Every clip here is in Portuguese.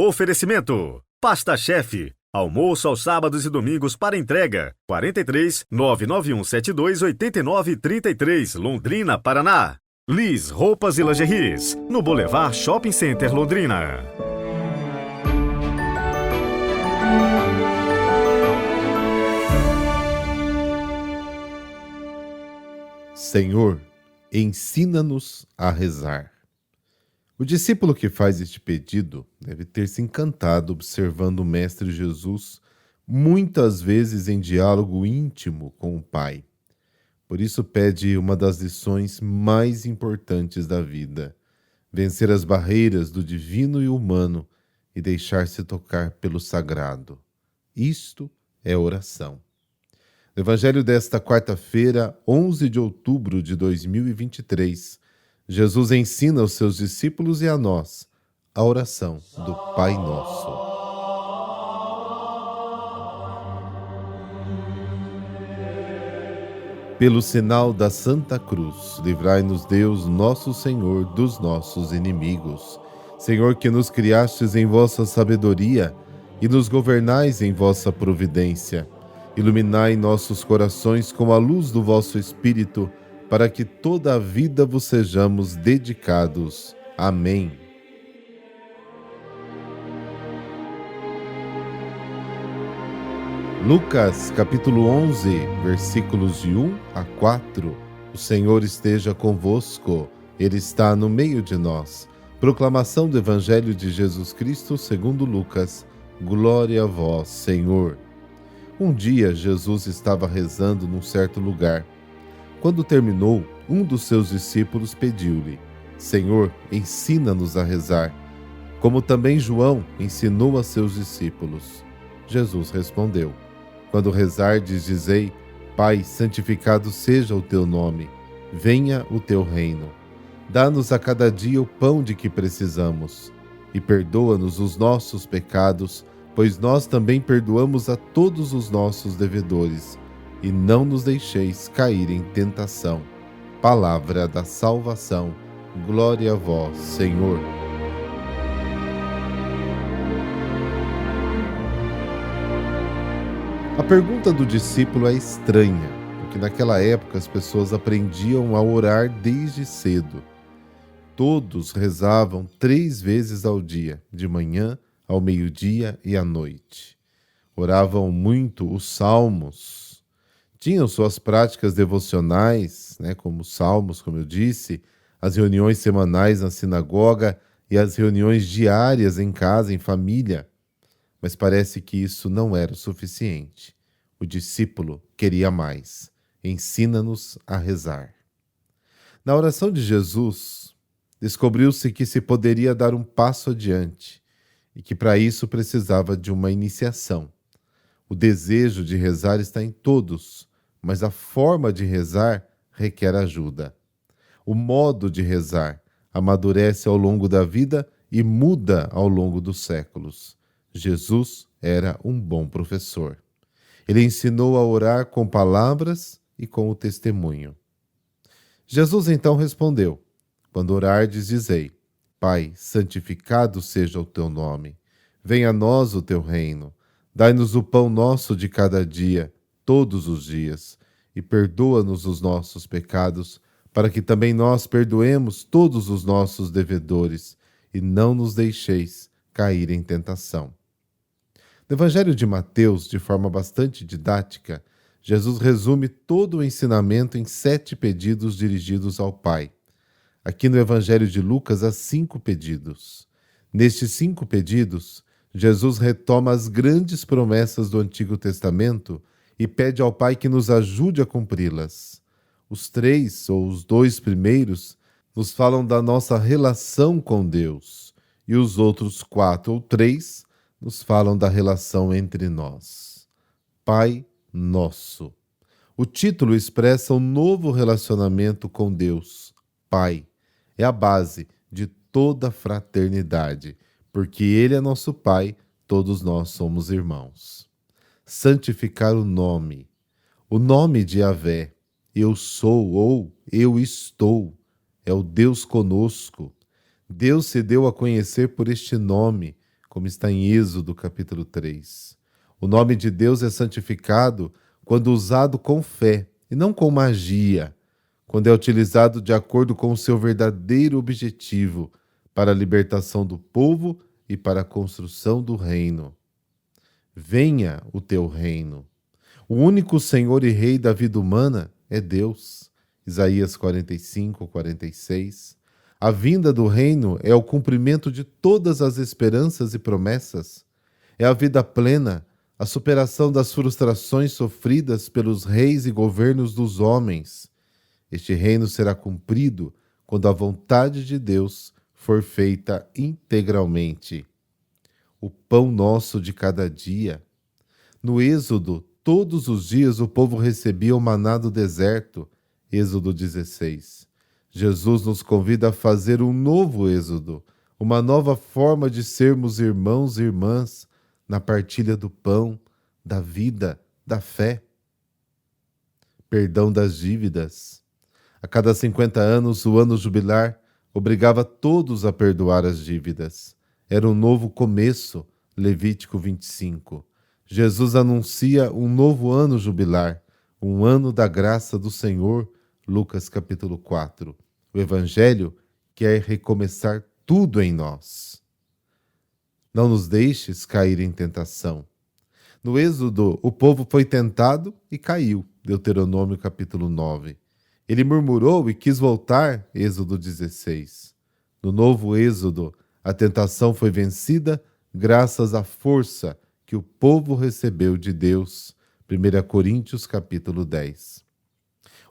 Oferecimento: Pasta Chefe. Almoço aos sábados e domingos para entrega. 43 99172 8933, Londrina, Paraná. Liz Roupas e Lingeries, no Boulevard Shopping Center, Londrina. Senhor, ensina-nos a rezar. O discípulo que faz este pedido deve ter se encantado observando o Mestre Jesus, muitas vezes em diálogo íntimo com o Pai. Por isso pede uma das lições mais importantes da vida: vencer as barreiras do divino e humano e deixar-se tocar pelo sagrado. Isto é oração. No Evangelho desta quarta-feira, 11 de outubro de 2023, Jesus ensina aos seus discípulos e a nós a oração do Pai Nosso. Pelo sinal da Santa Cruz, livrai-nos Deus, nosso Senhor, dos nossos inimigos. Senhor, que nos criastes em vossa sabedoria e nos governais em vossa providência, iluminai nossos corações com a luz do vosso Espírito, para que toda a vida vos sejamos dedicados. Amém. Lucas, capítulo 11, versículos de 1 a 4. O Senhor esteja convosco, Ele está no meio de nós. Proclamação do Evangelho de Jesus Cristo segundo Lucas. Glória a vós, Senhor. Um dia, Jesus estava rezando num certo lugar. Quando terminou, um dos seus discípulos pediu-lhe: Senhor, ensina-nos a rezar, como também João ensinou a seus discípulos. Jesus respondeu: Quando rezardes, dizei: Pai, santificado seja o teu nome, venha o teu reino. Dá-nos a cada dia o pão de que precisamos, e perdoa-nos os nossos pecados, pois nós também perdoamos a todos os nossos devedores. E não nos deixeis cair em tentação. Palavra da salvação. Glória a vós, Senhor. A pergunta do discípulo é estranha, porque naquela época as pessoas aprendiam a orar desde cedo. Todos rezavam 3 vezes ao dia, de manhã, ao meio-dia e à noite. Oravam muito os salmos. Tinham suas práticas devocionais, como os salmos, como eu disse, as reuniões semanais na sinagoga e as reuniões diárias em casa, em família. Mas parece que isso não era o suficiente. O discípulo queria mais. Ensina-nos a rezar. Na oração de Jesus, descobriu-se que se poderia dar um passo adiante e que para isso precisava de uma iniciação. O desejo de rezar está em todos, mas a forma de rezar requer ajuda. O modo de rezar amadurece ao longo da vida e muda ao longo dos séculos. Jesus era um bom professor. Ele ensinou a orar com palavras e com o testemunho. Jesus então respondeu: Quando orardes, dizei: Pai, santificado seja o teu nome. Venha a nós o teu reino. Dai-nos o pão nosso de cada dia, todos os dias, e perdoa-nos os nossos pecados, para que também nós perdoemos todos os nossos devedores, e não nos deixeis cair em tentação. No Evangelho de Mateus, de forma bastante didática, Jesus resume todo o ensinamento em 7 pedidos dirigidos ao Pai. Aqui no Evangelho de Lucas, há 5 pedidos. Nestes 5 pedidos, Jesus retoma as grandes promessas do Antigo Testamento e pede ao Pai que nos ajude a cumpri-las. Os 3, ou os 2 primeiros, nos falam da nossa relação com Deus, e os outros 4 ou 3 nos falam da relação entre nós. Pai Nosso. O título expressa um novo relacionamento com Deus. Pai é a base de toda fraternidade, porque Ele é nosso Pai, todos nós somos irmãos. Santificar o nome de Yahvé, eu sou ou eu estou, é o Deus conosco. Deus se deu a conhecer por este nome, como está em Êxodo capítulo 3. O nome de Deus é santificado quando usado com fé e não com magia, quando é utilizado de acordo com o seu verdadeiro objetivo para a libertação do povo e para a construção do reino. Venha o teu reino. O único Senhor e Rei da vida humana é Deus. Isaías 45, 46. A vinda do reino é o cumprimento de todas as esperanças e promessas. É a vida plena, a superação das frustrações sofridas pelos reis e governos dos homens. Este reino será cumprido quando a vontade de Deus for feita integralmente. O pão nosso de cada dia. No Êxodo, todos os dias o povo recebia o maná do deserto. Êxodo 16. Jesus nos convida a fazer um novo êxodo, uma nova forma de sermos irmãos e irmãs na partilha do pão, da vida, da fé. Perdão das dívidas. A cada 50 anos, o ano jubilar obrigava todos a perdoar as dívidas. Era um novo começo, Levítico 25. Jesus anuncia um novo ano jubilar, um ano da graça do Senhor, Lucas capítulo 4. O Evangelho quer recomeçar tudo em nós. Não nos deixes cair em tentação. No Êxodo, o povo foi tentado e caiu, Deuteronômio capítulo 9. Ele murmurou e quis voltar, Êxodo 16. No novo Êxodo, a tentação foi vencida graças à força que o povo recebeu de Deus, 1 Coríntios capítulo 10.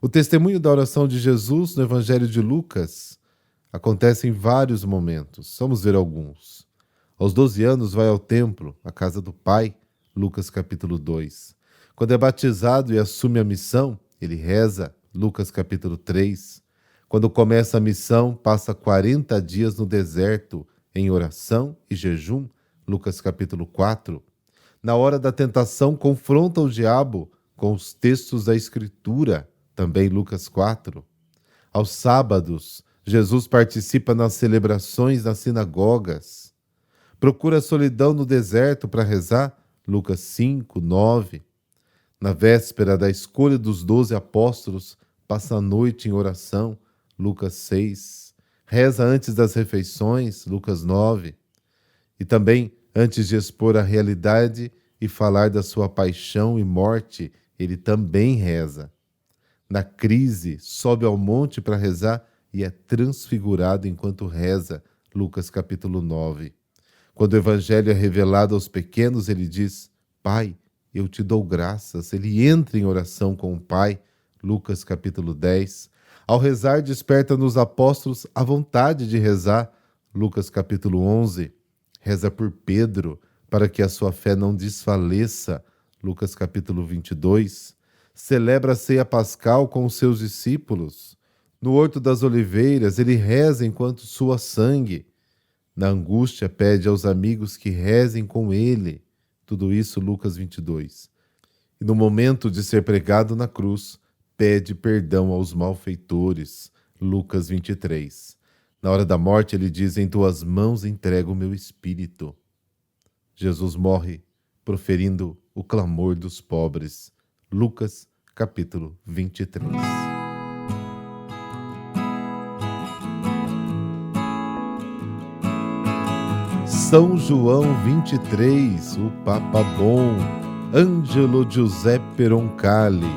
O testemunho da oração de Jesus no Evangelho de Lucas acontece em vários momentos. Vamos ver alguns. Aos 12 anos vai ao templo, à casa do Pai, Lucas capítulo 2. Quando é batizado e assume a missão, ele reza, Lucas capítulo 3. Quando começa a missão, passa 40 dias no deserto, em oração e jejum, Lucas capítulo 4. Na hora da tentação, confronta o diabo com os textos da Escritura, também Lucas 4. Aos sábados, Jesus participa nas celebrações nas sinagogas. Procura solidão no deserto para rezar, Lucas 5, 9. Na véspera da escolha dos 12 apóstolos, passa a noite em oração, Lucas 6. Reza antes das refeições, Lucas 9. E também, antes de expor a realidade e falar da sua paixão e morte, ele também reza. Na crise, sobe ao monte para rezar e é transfigurado enquanto reza, Lucas capítulo 9. Quando o evangelho é revelado aos pequenos, ele diz, Pai, eu te dou graças. Ele entra em oração com o Pai, Lucas capítulo 10. Ao rezar, desperta nos apóstolos a vontade de rezar, Lucas capítulo 11. Reza por Pedro, para que a sua fé não desfaleça, Lucas capítulo 22. Celebra a ceia pascal com os seus discípulos. No Horto das Oliveiras, ele reza enquanto sua sangue. Na angústia, pede aos amigos que rezem com ele. Tudo isso, Lucas 22. E no momento de ser pregado na cruz, pede perdão aos malfeitores. Lucas 23. Na hora da morte, ele diz, em tuas mãos entrego o meu espírito. Jesus morre proferindo o clamor dos pobres. Lucas, capítulo 23. São João 23, o Papa Bom, Angelo Giuseppe Roncalli,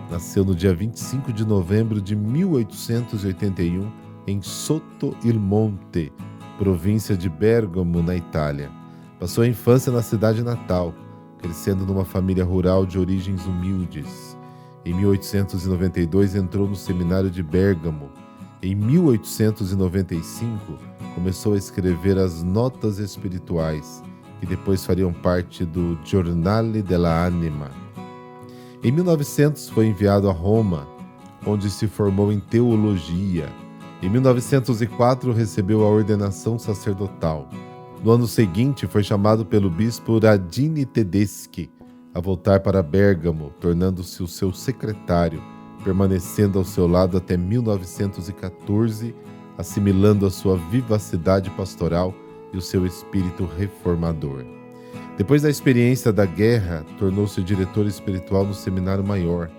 nasceu no dia 25 de novembro de 1881 em Sotto il Monte, província de Bergamo, na Itália. Passou a infância na cidade natal, crescendo numa família rural de origens humildes. Em 1892 entrou no seminário de Bergamo. Em 1895 começou a escrever as Notas Espirituais, que depois fariam parte do Giornale della Anima. Em 1900 foi enviado a Roma, onde se formou em teologia. Em 1904 recebeu a ordenação sacerdotal. No ano seguinte foi chamado pelo bispo Radini Tedeschi a voltar para Bergamo, tornando-se o seu secretário, permanecendo ao seu lado até 1914, assimilando a sua vivacidade pastoral e o seu espírito reformador. Depois da experiência da guerra, tornou-se diretor espiritual no Seminário Maior.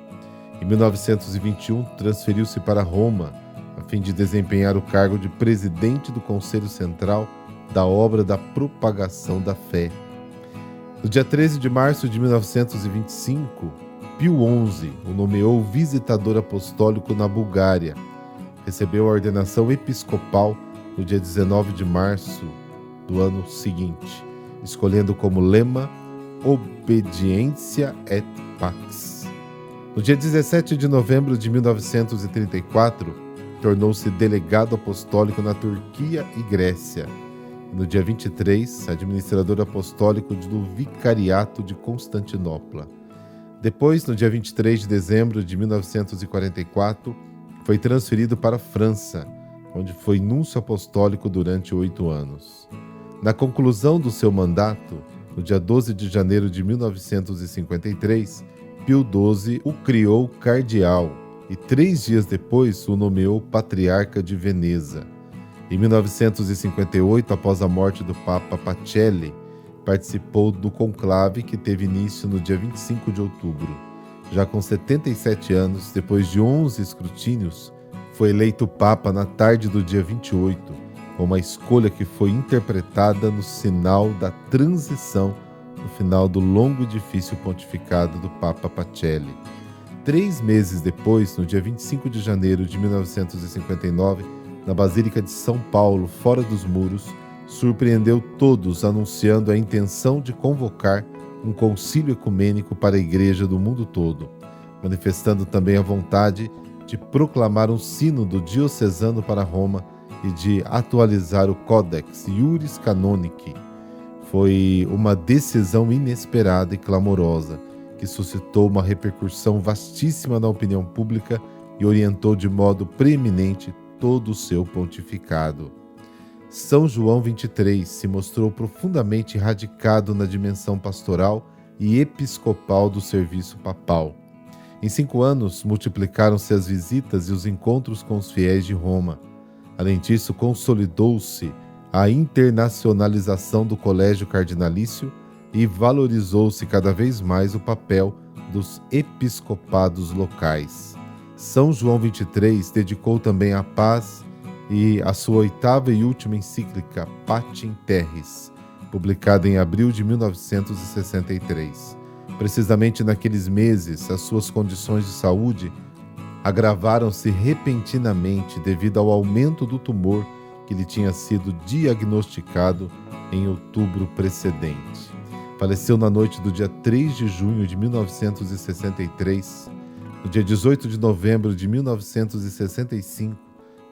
Em 1921, transferiu-se para Roma, a fim de desempenhar o cargo de presidente do Conselho Central da Obra da Propagação da Fé. No dia 13 de março de 1925, Pio XI o nomeou visitador apostólico na Bulgária. Recebeu a ordenação episcopal no dia 19 de março do ano seguinte, escolhendo como lema Obediência et Pax. No dia 17 de novembro de 1934, tornou-se delegado apostólico na Turquia e Grécia. No dia 23, administrador apostólico do Vicariato de Constantinopla. Depois, no dia 23 de dezembro de 1944, foi transferido para a França, onde foi núncio apostólico durante 8 anos. Na conclusão do seu mandato, no dia 12 de janeiro de 1953, Pio XII o criou cardeal e 3 dias depois o nomeou patriarca de Veneza. Em 1958, após a morte do Papa Pacelli, participou do conclave que teve início no dia 25 de outubro. Já com 77 anos, depois de 11 escrutínios, foi eleito Papa na tarde do dia 28, com uma escolha que foi interpretada no sinal da transição no final do longo e difícil pontificado do Papa Pacelli. 3 meses depois, no dia 25 de janeiro de 1959, na Basílica de São Paulo, fora dos muros, surpreendeu todos anunciando a intenção de convocar um concílio ecumênico para a Igreja do mundo todo, manifestando também a vontade de proclamar um sínodo diocesano para Roma e de atualizar o Codex Iuris Canonici. Foi uma decisão inesperada e clamorosa, que suscitou uma repercussão vastíssima na opinião pública e orientou de modo preeminente todo o seu pontificado. São João XXIII se mostrou profundamente radicado na dimensão pastoral e episcopal do serviço papal. Em 5 anos, multiplicaram-se as visitas e os encontros com os fiéis de Roma. Além disso, consolidou-se a internacionalização do colégio cardinalício e valorizou-se cada vez mais o papel dos episcopados locais. São João XXIII dedicou também à paz e a sua 8ª e última encíclica, Pacem Terris, publicada em abril de 1963. Precisamente naqueles meses, as suas condições de saúde agravaram-se repentinamente devido ao aumento do tumor que lhe tinha sido diagnosticado em outubro precedente. Faleceu na noite do dia 3 de junho de 1963. No dia 18 de novembro de 1965,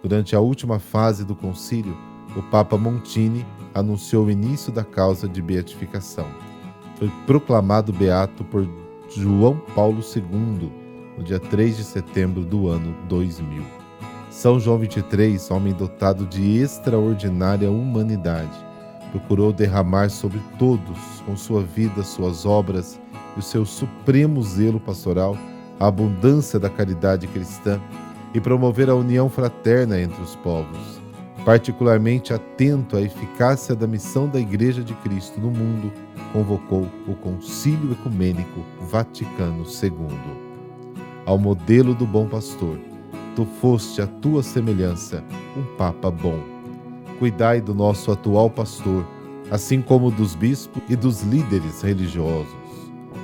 durante a última fase do concílio, o Papa Montini anunciou o início da causa de beatificação. Foi proclamado beato por João Paulo II, no dia 3 de setembro do ano 2000. São João XXIII, homem dotado de extraordinária humanidade, procurou derramar sobre todos, com sua vida, suas obras e o seu supremo zelo pastoral, a abundância da caridade cristã e promover a união fraterna entre os povos. Particularmente atento à eficácia da missão da Igreja de Cristo no mundo, convocou o Concílio Ecumênico Vaticano II. Ao modelo do bom pastor, tu foste à tua semelhança um Papa bom. Cuidai do nosso atual pastor, assim como dos bispos e dos líderes religiosos.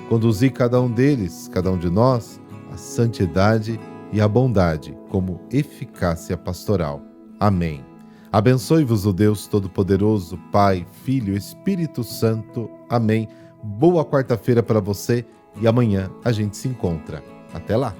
Conduzi cada um deles, cada um de nós, à santidade e à bondade como eficácia pastoral. Amém. Abençoe-vos o Deus Todo-Poderoso, Pai, Filho e Espírito Santo. Amém. Boa quarta-feira para você e amanhã a gente se encontra. Até lá!